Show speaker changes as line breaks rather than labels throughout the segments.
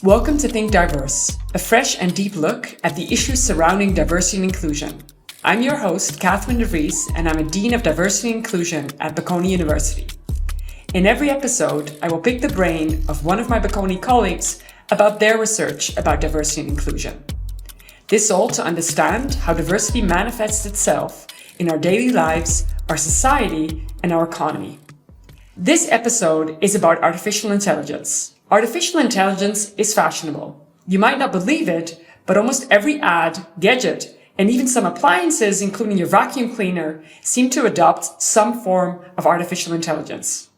Welcome to Think Diverse, a fresh and deep look at the issues surrounding diversity and inclusion. I'm your host, Catherine De Vries, and I'm a Dean of Diversity and Inclusion at Bocconi University. In every episode, I will pick the brain of one of my Bocconi colleagues about their research about diversity and inclusion. This all to understand how diversity manifests itself in our daily lives, our society, and our economy. This episode is about artificial intelligence. Artificial intelligence is fashionable. You might not believe it, but almost every ad, gadget, and even some appliances, including your vacuum cleaner, seem to adopt some form of artificial intelligence.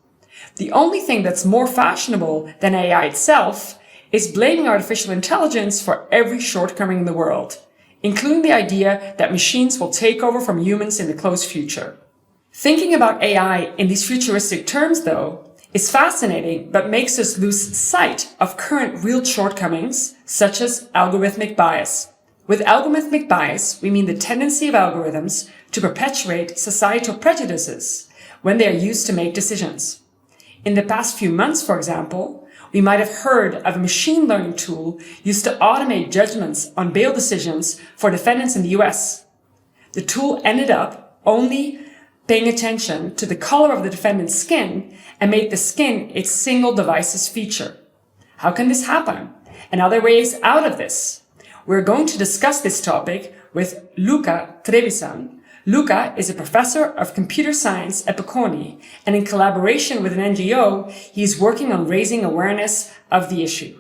The only thing that's more fashionable than AI itself is blaming artificial intelligence for every shortcoming in the world, including the idea that machines will take over from humans in the close future. Thinking about AI in these futuristic terms, though, is fascinating, but makes us lose sight of current real shortcomings, such as algorithmic bias. With algorithmic bias, we mean the tendency of algorithms to perpetuate societal prejudices when they are used to make decisions. In the past few months, for example, we might have heard of a machine learning tool used to automate judgments on bail decisions for defendants in the US. The tool ended up only paying attention to the color of the defendant's skin and made the skin its single device's feature. How can this happen? And are there ways out of this? We're going to discuss this topic with Luca Trevisan. Luca is a professor of computer science at Bocconi, and in collaboration with an NGO, he is working on raising awareness of the issue.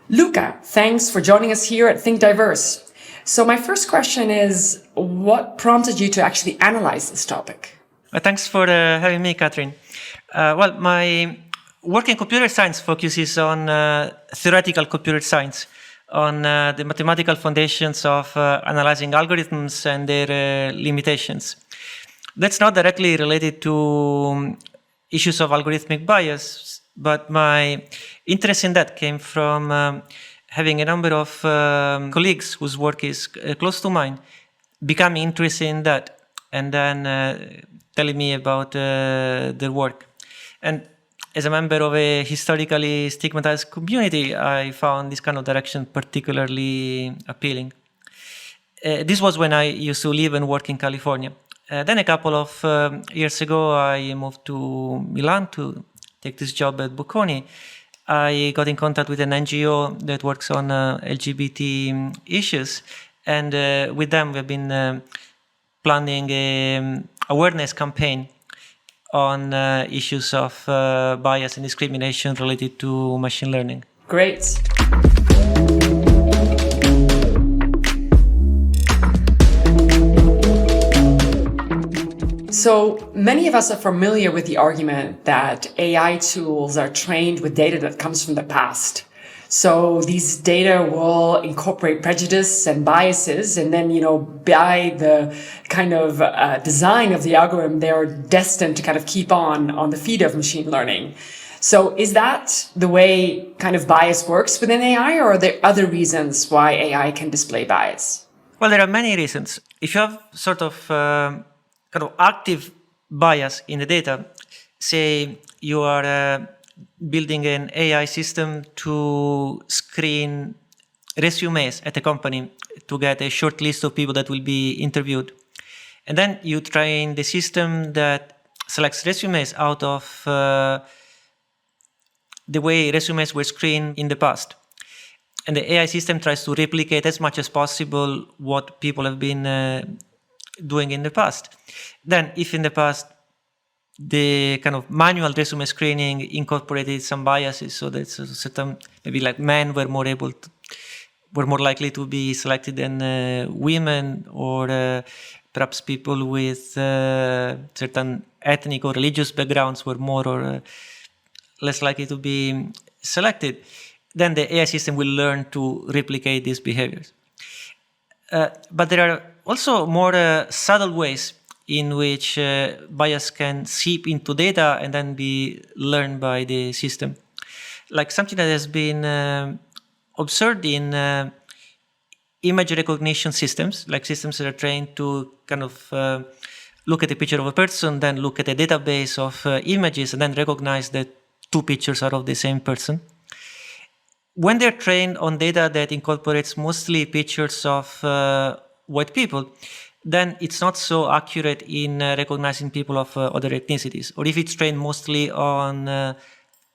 Luca, thanks for joining us here at Think Diverse. So my first question is, what prompted you to actually analyze this topic?
Thanks for having me, Catherine. My work in computer science focuses on theoretical computer science, on the mathematical foundations of analyzing algorithms and their limitations. That's not directly related to issues of algorithmic bias, but my interest in that came from having a number of colleagues whose work is close to mine, becoming interested in that, and then telling me about their work. And as a member of a historically stigmatized community, I found this kind of direction particularly appealing. This was when I used to live and work in California. Then a couple of years ago, I moved to Milan to take this job at Bocconi. I got in contact with an NGO that works on LGBT issues, and with them we've been planning an awareness campaign on issues of bias and discrimination related to machine learning.
Great. So many of us are familiar with the argument that AI tools are trained with data that comes from the past. So these data will incorporate prejudice and biases, and then, by the kind of design of the algorithm, they're destined to kind of keep on the feet of machine learning. So is that the way kind of bias works within AI, or are there other reasons why AI can display bias?
Well, there are many reasons. If you have sort of kind of active bias in the data, say you are building an AI system to screen resumes at a company to get a short list of people that will be interviewed. And then you train the system that selects resumes out of the way resumes were screened in the past. And the AI system tries to replicate as much as possible what people have been doing in the past. Then, if in the past the kind of manual resume screening incorporated some biases, so that certain, maybe like men were more likely to be selected than women, or perhaps people with certain ethnic or religious backgrounds were more or less likely to be selected, then the AI system will learn to replicate these behaviors. But there are also more subtle ways in which bias can seep into data and then be learned by the system. Like something that has been observed in image recognition systems, like systems that are trained to kind of look at a picture of a person, then look at a database of images, and then recognize that two pictures are of the same person. when they're trained on data that incorporates mostly pictures of white people, then it's not so accurate in recognizing people of other ethnicities. Or if it's trained mostly on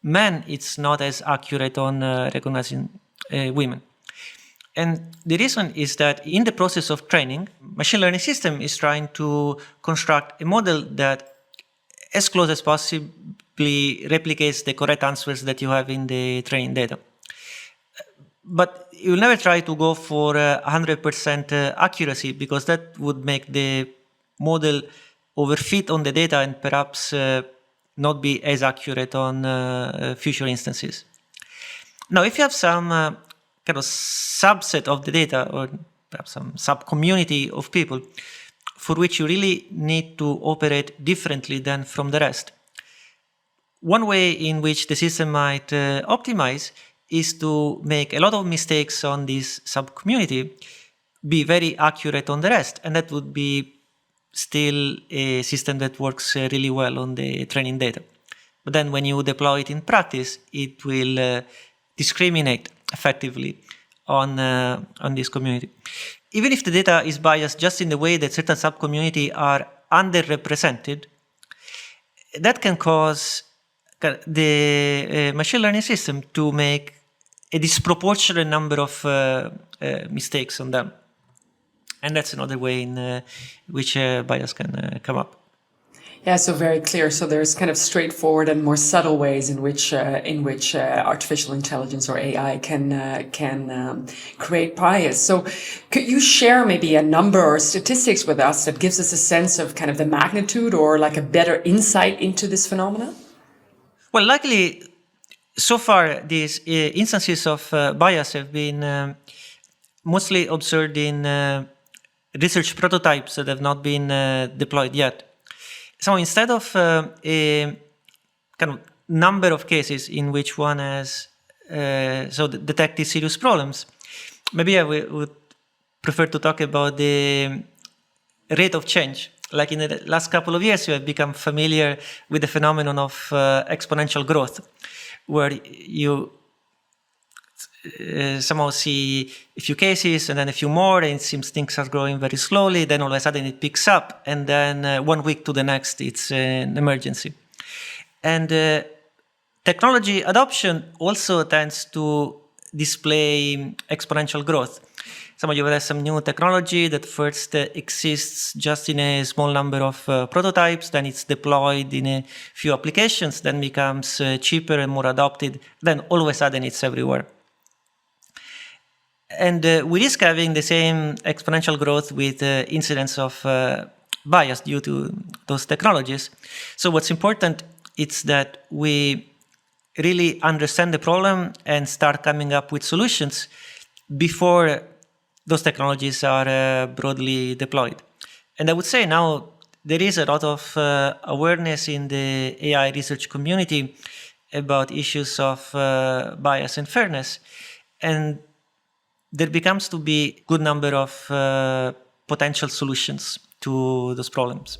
men, it's not as accurate on recognizing women. And the reason is that in the process of training, machine learning system is trying to construct a model that as close as possibly replicates the correct answers that you have in the training data. But you'll never try to go for 100% accuracy, because that would make the model overfit on the data and perhaps not be as accurate on future instances. Now, if you have some kind of subset of the data, or perhaps some sub-community of people for which you really need to operate differently than from the rest, one way in which the system might optimize is to make a lot of mistakes on this sub-community be very accurate on the rest, and that would be still a system that works really well on the training data. But then when you deploy it in practice, it will discriminate effectively on this community. Even if the data is biased just in the way that certain sub-community are underrepresented, that can cause the machine learning system to make a disproportionate number of mistakes on them. And that's another way in which bias can come up.
Yeah, so very clear. So there's kind of straightforward and more subtle ways in which artificial intelligence or AI can create bias. So could you share maybe a number or statistics with us that gives us a sense of kind of the magnitude or like a better insight into this phenomenon?
Well, luckily, so far these instances of bias have been mostly observed in research prototypes that have not been deployed yet. So instead of a kind of number of cases in which one has detected serious problems, maybe I would prefer to talk about the rate of change. Like in the last couple of years, you have become familiar with the phenomenon of exponential growth, where you somehow see a few cases and then a few more, and it seems things are growing very slowly. Then all of a sudden it picks up, and then 1 week to the next, it's an emergency. And technology adoption also tends to display exponential growth. Some of you will have some new technology that first exists just in a small number of prototypes, then it's deployed in a few applications, then becomes cheaper and more adopted, then all of a sudden it's everywhere. And we risk having the same exponential growth with incidence of bias due to those technologies. So what's important is that we really understand the problem and start coming up with solutions before those technologies are broadly deployed. And I would say now there is a lot of awareness in the AI research community about issues of bias and fairness. And there becomes to be a good number of potential solutions to those problems.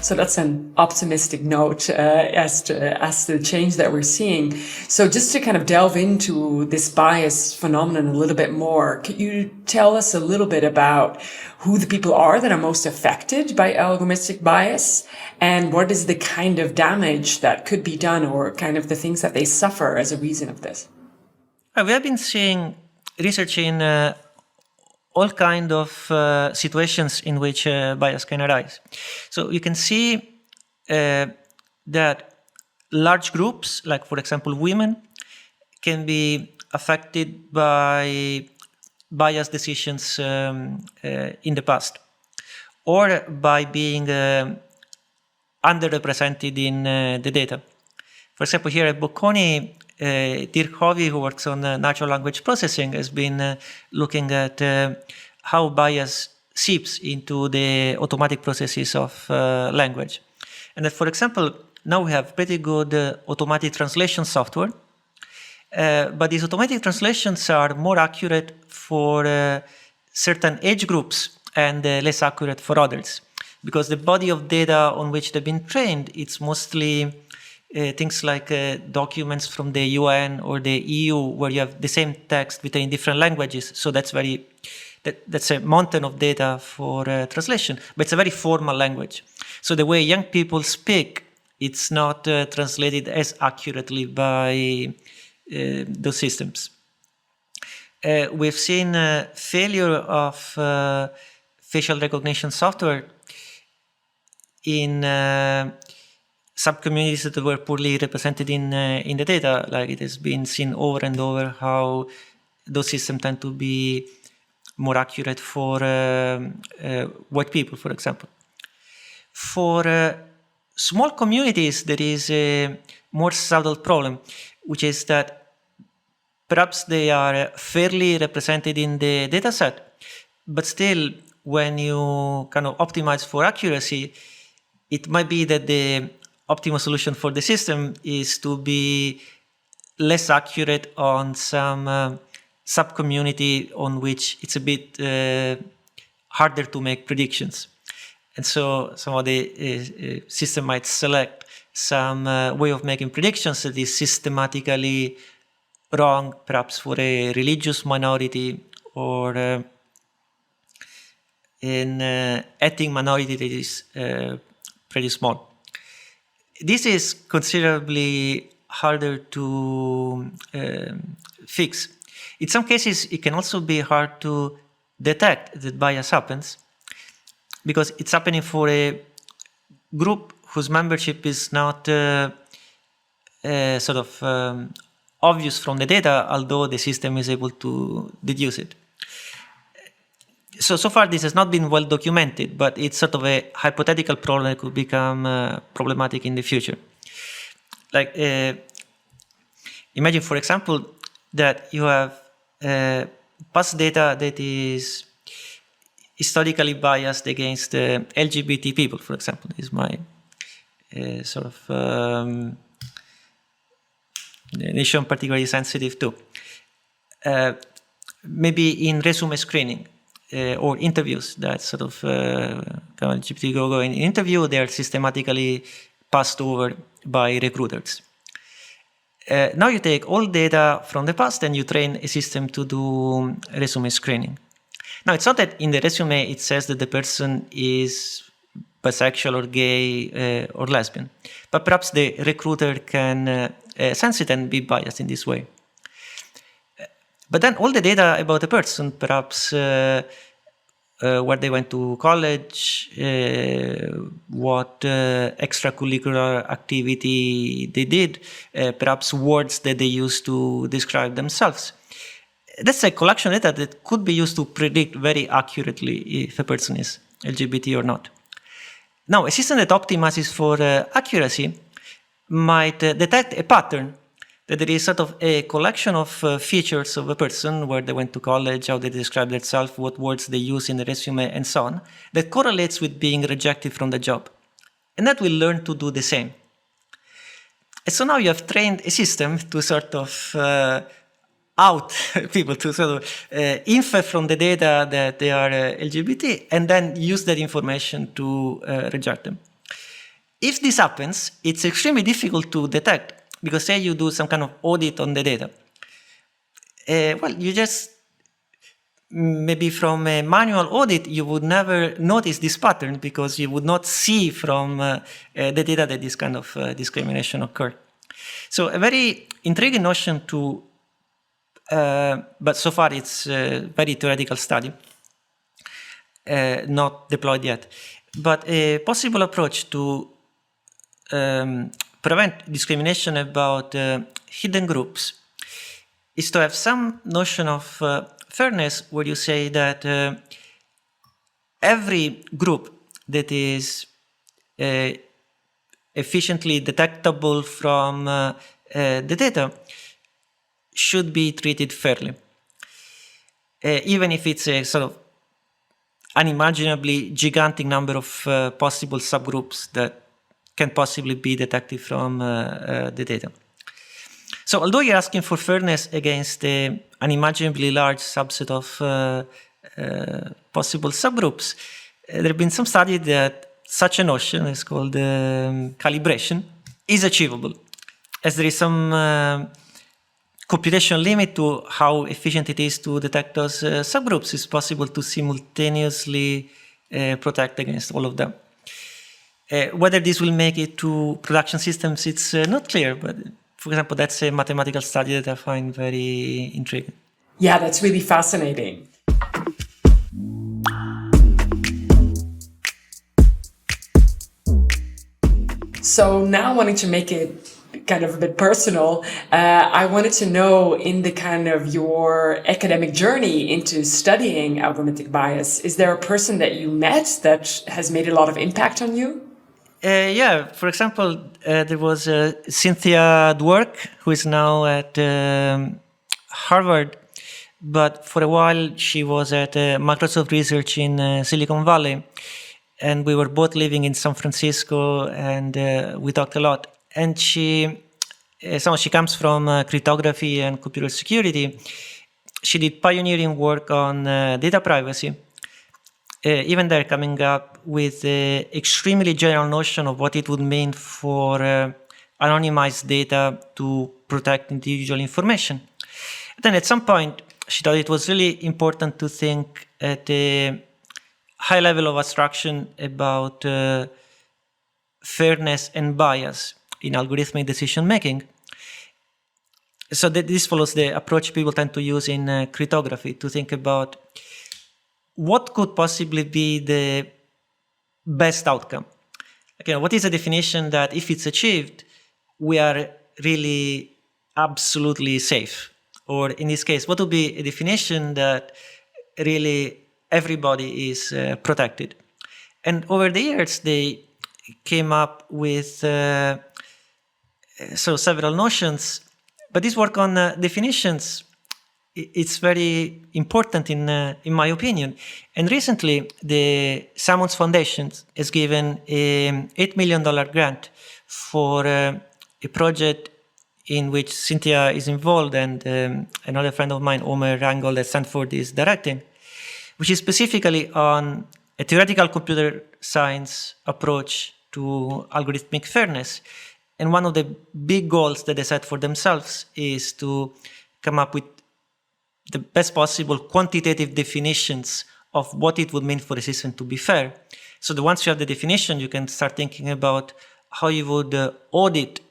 So that's an optimistic note as to the change that we're seeing. So just to kind of delve into this bias phenomenon a little bit more, could you tell us a little bit about who the people are that are most affected by algorithmic bias, and what is the kind of damage that could be done, or kind of the things that they suffer as a reason of this?
We have been seeing research in all kind of situations in which bias can arise. So you can see that large groups, like for example women, can be affected by biased decisions in the past, or by being underrepresented in the data. For example, here at Bocconi, Dirk Hovey, who works on natural language processing, has been looking at how bias seeps into the automatic processes of language. And that, for example, now we have pretty good automatic translation software, but these automatic translations are more accurate for certain age groups and less accurate for others. Because the body of data on which they've been trained, it's mostly things like documents from the UN or the EU, where you have the same text written in different languages. So that's a mountain of data for translation, but it's a very formal language. So the way young people speak, it's not translated as accurately by those systems. We've seen failure of facial recognition software in subcommunities that were poorly represented in the data. Like, it has been seen over and over how those systems tend to be more accurate for white people, for example. For small communities, there is a more subtle problem, which is that perhaps they are fairly represented in the data set, but still, when you kind of optimize for accuracy, it might be that the optimal solution for the system is to be less accurate on some sub-community on which it's a bit harder to make predictions. And so some of the system might select some way of making predictions that is systematically wrong, perhaps for a religious minority or an ethnic minority that is pretty small. This is considerably harder to fix. In some cases, it can also be hard to detect that bias happens, because it's happening for a group whose membership is not obvious from the data, although the system is able to deduce it. So far this has not been well documented, but it's sort of a hypothetical problem that could become problematic in the future. Like, imagine, for example, that you have past data that is historically biased against LGBT people, for example. This is my the issue I'm particularly sensitive to. Maybe in resume screening or interviews, that LGBT go in interview, they are systematically passed over by recruiters. Now you take all data from the past and you train a system to do resume screening. Now, it's not that in the resume it says that the person is bisexual or gay or lesbian, but perhaps the recruiter can sense it and be biased in this way. But then all the data about the person, perhaps where they went to college, what extracurricular activity they did, perhaps words that they used to describe themselves. That's a collection of data that could be used to predict very accurately if a person is LGBT or not. Now, a system that optimizes for accuracy might detect a pattern, that there is sort of a collection of features of a person, where they went to college, how they describe themselves, what words they use in the resume, and so on, that correlates with being rejected from the job. And that will learn to do the same. And so now you have trained a system to sort of out people, to sort of infer from the data that they are LGBT, and then use that information to reject them. If this happens, it's extremely difficult to detect, because say you do some kind of audit on the data. You just, maybe from a manual audit, you would never notice this pattern, because you would not see from the data that this kind of discrimination occurred. So a very intriguing notion to but so far it's a very theoretical study, not deployed yet. But a possible approach to prevent discrimination about hidden groups is to have some notion of fairness, where you say that every group that is efficiently detectable from the data should be treated fairly, even if it's a sort of unimaginably gigantic number of possible subgroups that can possibly be detected from the data. So although you're asking for fairness against an unimaginably large subset of possible subgroups, there have been some studies that such a notion is called calibration is achievable, as there is some computational limit to how efficient it is to detect those subgroups. It's possible to simultaneously protect against all of them. Whether this will make it to production systems, it's not clear, but for example, that's a mathematical study that I find very intriguing.
Yeah, that's really fascinating. So now wanting to make it kind of a bit personal, I wanted to know in the kind of your academic journey into studying algorithmic bias, is there a person that you met that has made a lot of impact on you?
Yeah, for example, there was Cynthia Dwork, who is now at Harvard, but for a while she was at Microsoft Research in Silicon Valley, and we were both living in San Francisco, and we talked a lot. And she comes from cryptography and computer security. She did pioneering work on data privacy. Even they're coming up with an extremely general notion of what it would mean for anonymized data to protect individual information. Then at some point, she thought it was really important to think at a high level of abstraction about fairness and bias in algorithmic decision making. So this follows the approach people tend to use in cryptography to think about what could possibly be the best outcome. Okay, what is a definition that if it's achieved, we are really absolutely safe? Or in this case, what would be a definition that really everybody is protected? And over the years, they came up with several notions, but this work on definitions, it's very important in my opinion. And recently, the Salmons Foundation has given an $8 million grant for a project in which Cynthia is involved and another friend of mine, Omer Rangel at Stanford, is directing, which is specifically on a theoretical computer science approach to algorithmic fairness. And one of the big goals that they set for themselves is to come up with the best possible quantitative definitions of what it would mean for a system to be fair. So that once you have the definition, you can start thinking about how you would audit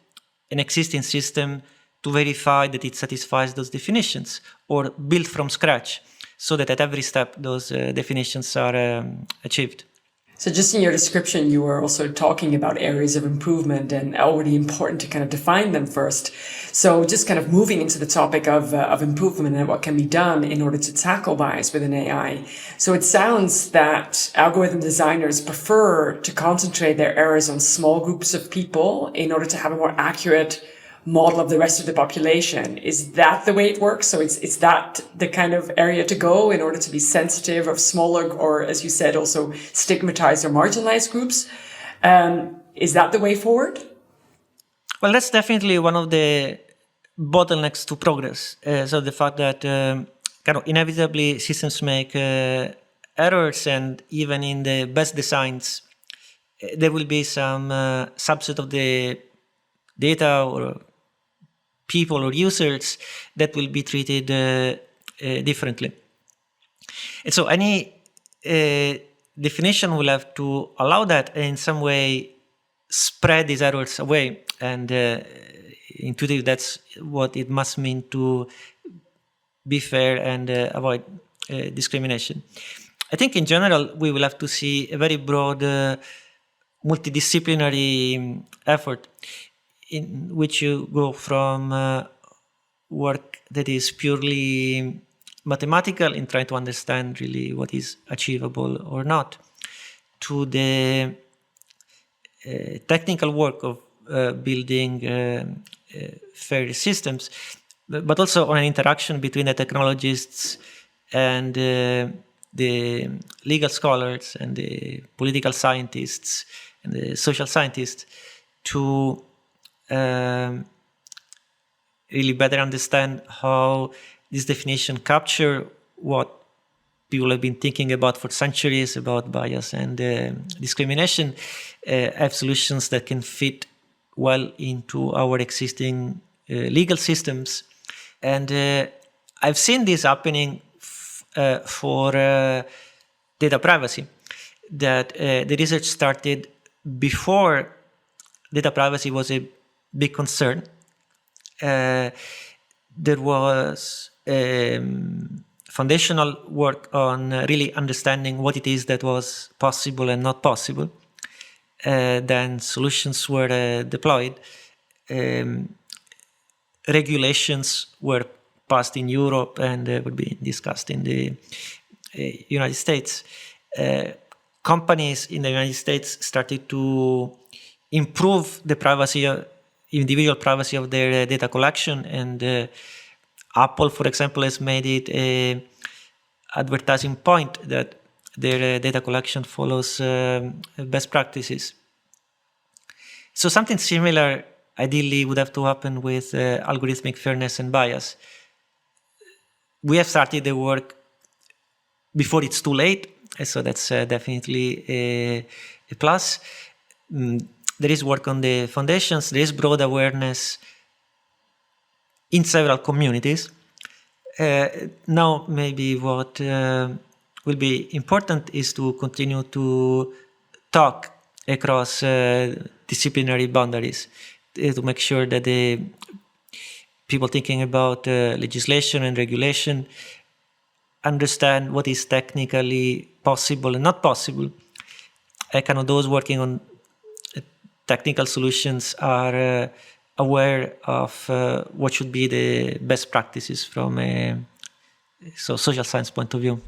an existing system to verify that it satisfies those definitions, or build from scratch so that at every step those definitions are achieved.
So just in your description, you were also talking about areas of improvement and already important to kind of define them first. So just kind of moving into the topic of improvement and what can be done in order to tackle bias within AI. So it sounds that algorithm designers prefer to concentrate their errors on small groups of people in order to have a more accurate model of the rest of the population. Is that the way it works? So it's that the kind of area to go in order to be sensitive of smaller, or as you said, also stigmatized or marginalized groups. Is that the way forward?
Well, that's definitely one of the bottlenecks to progress. So the fact that kind of inevitably systems make errors, and even in the best designs, there will be some subset of the data or people or users that will be treated differently. And so any definition will have to allow that and in some way spread these errors away. And intuitively, that's what it must mean to be fair and avoid discrimination. I think in general, we will have to see a very broad multidisciplinary effort in which you go from work that is purely mathematical in trying to understand really what is achievable or not, to the technical work of building fair systems, but also on an interaction between the technologists and the legal scholars and the political scientists and the social scientists to really better understand how this definition capture what people have been thinking about for centuries about bias and discrimination, have solutions that can fit well into our existing legal systems. And I've seen this happening for data privacy, that the research started before data privacy was a big concern. There was foundational work on really understanding what it is that was possible and not possible. Then solutions were deployed. Regulations were passed in Europe and would be discussed in the United States. Companies in the United States started to improve the privacy, individual privacy of their data collection, and Apple, for example, has made it a advertising point that their data collection follows best practices. So something similar ideally would have to happen with algorithmic fairness and bias. We have started the work before it's too late, so that's definitely a plus. There is work on the foundations, there is broad awareness in several communities. Now maybe what will be important is to continue to talk across disciplinary boundaries to make sure that the people thinking about legislation and regulation understand what is technically possible and not possible. Kind of those working on technical solutions are aware of what should be the best practices from a social science point of view.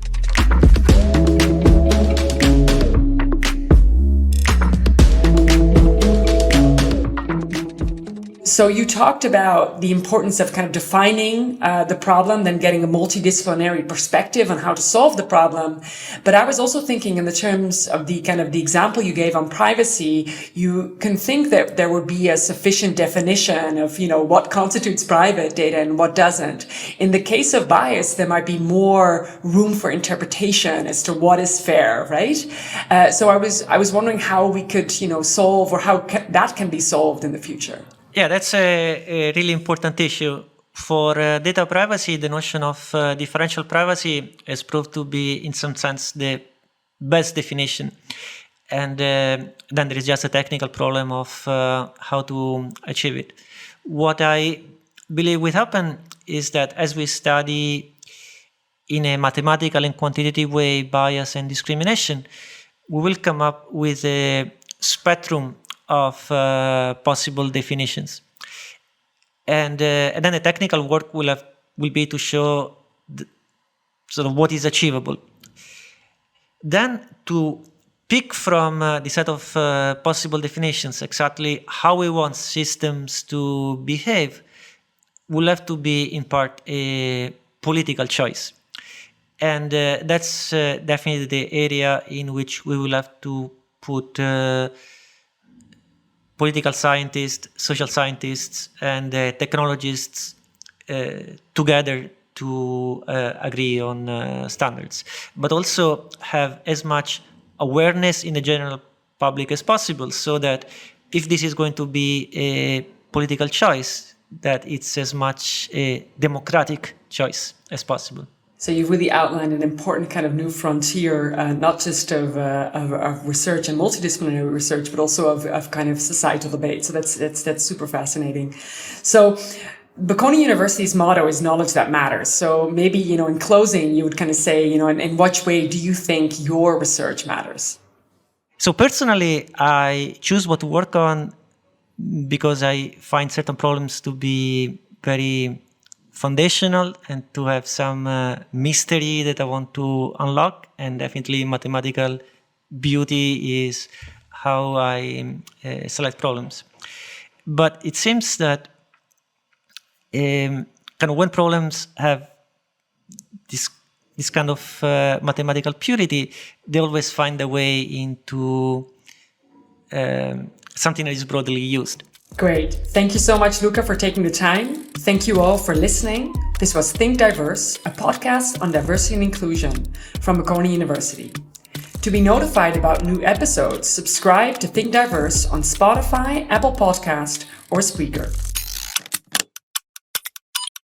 So you talked about the importance of kind of defining the problem, then getting a multidisciplinary perspective on how to solve the problem. But I was also thinking in the terms of the kind of the example you gave on privacy, you can think that there would be a sufficient definition of, what constitutes private data and what doesn't. In the case of bias, there might be more room for interpretation as to what is fair, right? So I was wondering how we could, solve, or how that can be solved in the future.
Yeah, that's a really important issue. For data privacy, the notion of differential privacy has proved to be, in some sense, the best definition. And then there is just a technical problem of how to achieve it. What I believe will happen is that as we study in a mathematical and quantitative way bias and discrimination, we will come up with a spectrum of possible definitions, and then the technical work will be to show sort of what is achievable. Then to pick from the set of possible definitions exactly how we want systems to behave will have to be in part a political choice, and that's definitely the area in which we will have to put political scientists, social scientists, and technologists together to agree on standards, but also have as much awareness in the general public as possible, so that if this is going to be a political choice, that it's as much a democratic choice as possible.
So you've really outlined an important kind of new frontier, not just of research and multidisciplinary research, but also of kind of societal debate. So that's super fascinating. So Bocconi University's motto is knowledge that matters. So maybe, in closing, you would kind of say, in what way do you think your research matters?
So personally, I choose what to work on because I find certain problems to be very foundational and to have some mystery that I want to unlock, and definitely mathematical beauty is how I select problems. But it seems that kind of when problems have this kind of mathematical purity, they always find a way into something that is broadly used.
Great. Thank you so much, Luca, for taking the time. Thank you all for listening. This was Think Diverse, a podcast on diversity and inclusion from Bocconi University. To be notified about new episodes, subscribe to Think Diverse on Spotify, Apple Podcast, or Spreaker.